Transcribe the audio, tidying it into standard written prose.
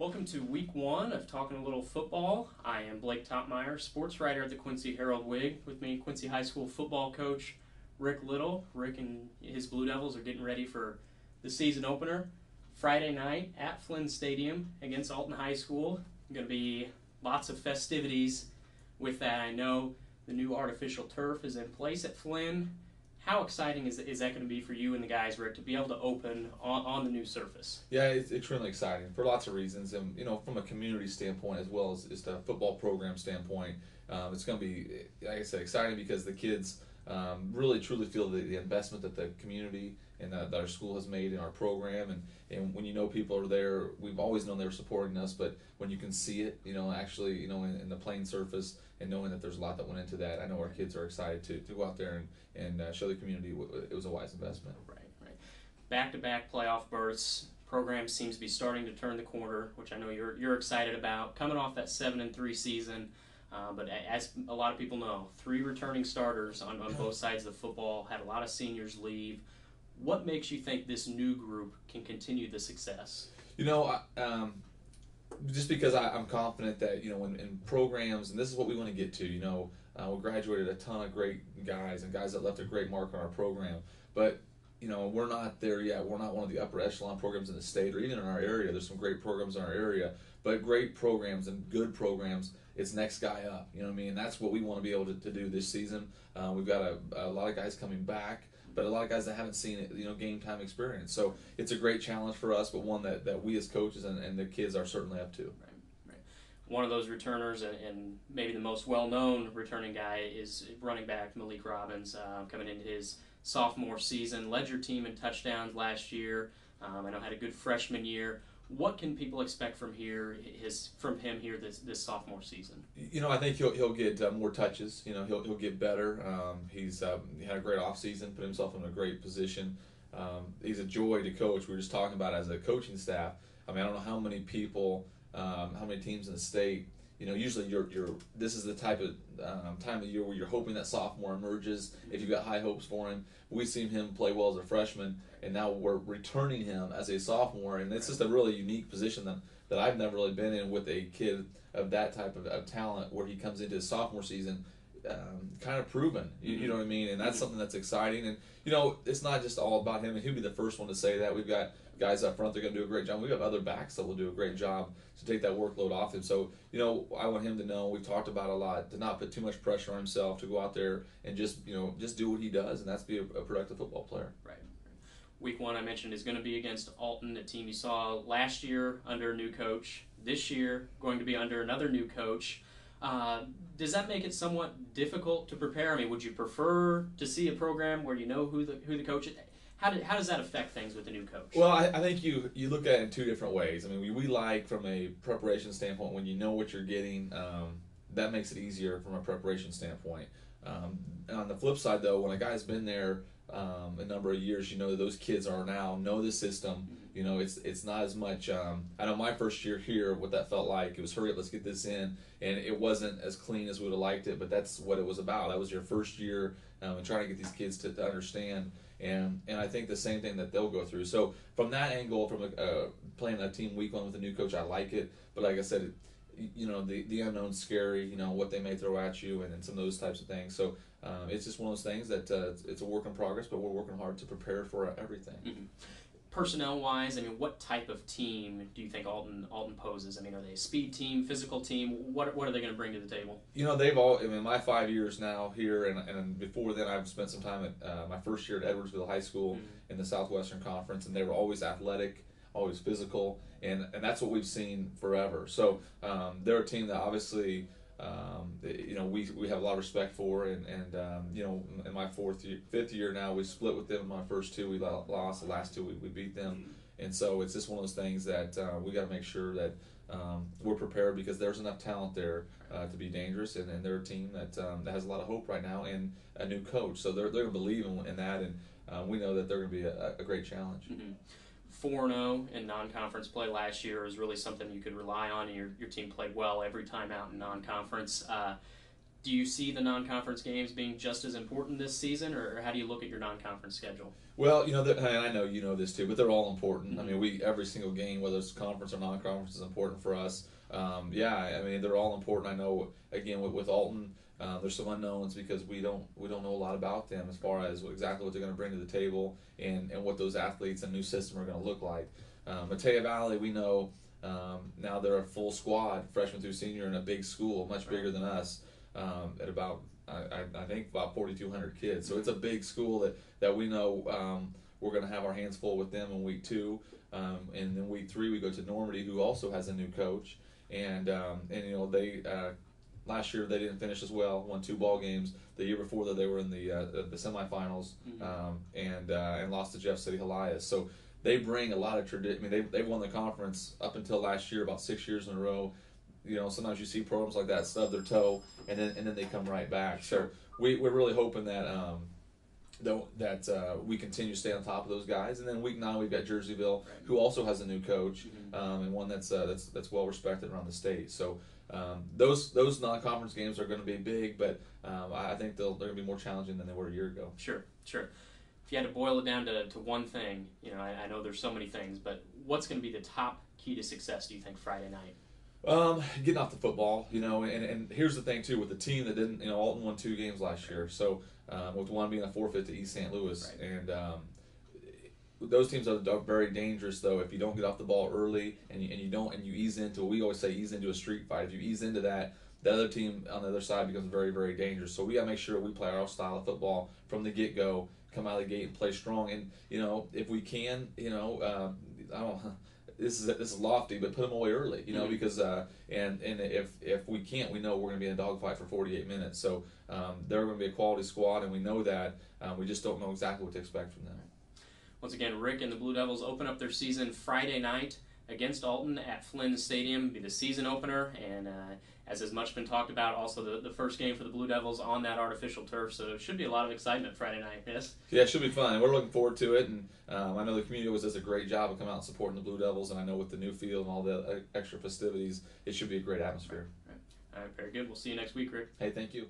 Welcome to week one of Talking a Little Football. I am Blake Toppmeyer, sports writer at the Quincy Herald-Whig. With me, Quincy High School football coach Rick Little. Rick and his Blue Devils are getting ready for the season opener. Friday night at Flinn Stadium against Alton High School. Going to be lots of festivities with that. I know the new artificial turf is in place at Flinn. How exciting is that going to be for you and the guys, Rick, to be able to open on the new surface? Yeah, it's extremely exciting for lots of reasons, and from a community standpoint as well as the football program standpoint, it's going to be, like I said, exciting because the kids really truly feel the investment that the community and that our school has made in our program, and when people are there, we've always known they're supporting us, but when you can see it, actually, in the playing surface and knowing that there's a lot that went into that, I know our kids are excited to go out there and show the community it was a wise investment. Right. Back-to-back playoff berths. Program seems to be starting to turn the corner, which I know you're excited about. Coming off that 7-3 season, but as a lot of people know, 3 returning starters on both sides of the football, had a lot of seniors leave. What makes you think this new group can continue the success? Just because I'm confident that in programs, and this is what we want to get to. We graduated a ton of great guys and guys that left a great mark on our program, but we're not there yet. We're not one of the upper echelon programs in the state or even in our area. There's some great programs in our area, but great programs and good programs, it's next guy up. And that's what we want to be able to do this season. We've got a lot of guys coming back, but a lot of guys that haven't seen it, game time experience. So it's a great challenge for us, but one that we as coaches and the kids are certainly up to. Right. One of those returners, and maybe the most well-known returning guy, is running back Malik Robbins, coming into his sophomore season. Led your team in touchdowns last year. I know had a good freshman year. What can people expect from him here this sophomore season? I think he'll get more touches. He'll get better. He had a great offseason, put himself in a great position. He's a joy to coach. We were just talking about as a coaching staff. I don't know how many people, how many teams in the state. Usually this is the type of time of year where you're hoping that sophomore emerges. If you've got high hopes for him, we've seen him play well as a freshman, and now we're returning him as a sophomore, and it's just a really unique position that I've never really been in with a kid of that type of talent, where he comes into his sophomore season kind of proven. You know what I mean? And that's something that's exciting. And it's not just all about him, and he'll be the first one to say that. We've got guys up front that are going to do a great job. We have other backs that will do a great job to take that workload off him. So, I want him to know, we've talked about a lot, to not put too much pressure on himself, to go out there and just do what he does, and that's be a productive football player. Right. Week one, I mentioned, is going to be against Alton, a team you saw last year under a new coach. This year, going to be under another new coach. Does that make it somewhat difficult to prepare? Would you prefer to see a program where you know who the coach is? How does that affect things with the new coach? Well, I think you look at it in 2 different ways. We like, from a preparation standpoint, when you know what you're getting, that makes it easier from a preparation standpoint. On the flip side, though, when a guy's been there a number of years, those kids know the system. It's not as much. I know my first year here, what that felt like, it was hurry up, let's get this in, and it wasn't as clean as we would have liked it, but that's what it was about. That was your first year, and trying to get these kids to understand, and I think the same thing that they'll go through. So from that angle, from playing a team week one with a new coach, I like it, but like I said, the unknown's scary, what they may throw at you, and some of those types of things. So it's just one of those things that it's a work in progress, but we're working hard to prepare for everything. Mm-hmm. Personnel-wise, what type of team do you think Alton poses? Are they a speed team, physical team? What are they going to bring to the table? They've all, my 5 years now here, and before then I've spent some time at my first year at Edwardsville High School in the Southwestern Conference, and they were always athletic, always physical, and that's what we've seen forever. So they're a team that obviously we have a lot of respect for, and in my fifth year now, we split with them. In my first 2, we lost. The last 2, we beat them, and so it's just one of those things that we got to make sure that we're prepared, because there's enough talent there to be dangerous, and they're a team that has a lot of hope right now, and a new coach, so they're going to believe in that, and we know that they're going to be a great challenge. Mm-hmm. 4-0 in non-conference play last year is really something you could rely on, and your team played well every time out in non-conference. Do you see the non-conference games being just as important this season, or how do you look at your non-conference schedule? Well, and I know you know this too, but they're all important. Mm-hmm. I mean, every single game, whether it's conference or non-conference, is important for us. I mean, they're all important. I know, again, with Alton, there's some unknowns because we don't know a lot about them as far as exactly what they're going to bring to the table and what those athletes and new system are going to look like. Mattea Valley, we know now they're a full squad, freshman through senior, in a big school, much bigger than us, at about I think about 4,200 kids. So it's a big school that we know we're going to have our hands full with them in week 2. And then week 3 we go to Normandy, who also has a new coach. And they last year they didn't finish as well, won 2 ball games. The year before that they were in the semifinals, and lost to Jeff City Helias. So they bring a lot of tradition. I mean, they've won the conference up until last year about 6 years in a row. Sometimes you see programs like that stub their toe and then they come right back. Sure. So we're really hoping that we continue to stay on top of those guys. And then week 9 we've got Jerseyville, who also has a new coach, and one that's well respected around the state. So those non-conference games are going to be big, but I think they're going to be more challenging than they were a year ago. Sure. If you had to boil it down to one thing, I know there's so many things, but what's going to be the top key to success, do you think, Friday night? Getting off the football, and here's the thing too, with the team that didn't, Alton won 2 games last year, so with one being a forfeit to East St. Louis, and those teams are very dangerous though if you don't get off the ball early and you ease into, we always say ease into a street fight. If you ease into that, the other team on the other side becomes very, very dangerous. So we got to make sure we play our style of football from the get-go, come out of the gate and play strong, and if we can, This is lofty, but put them away early, because and if we can't, we know we're going to be in a dogfight for 48 minutes. So they're going to be a quality squad, and we know that. We just don't know exactly what to expect from them. Once again, Rick and the Blue Devils open up their season Friday night against Alton at Flinn Stadium. It'll be the season opener, and as has much been talked about, also the first game for the Blue Devils on that artificial turf. So it should be a lot of excitement Friday night. Yes. Yeah, it should be fun. We're looking forward to it, and I know the community always does a great job of coming out and supporting the Blue Devils. And I know with the new field and all the extra festivities, it should be a great atmosphere. All right, very good. We'll see you next week, Rick. Hey, thank you.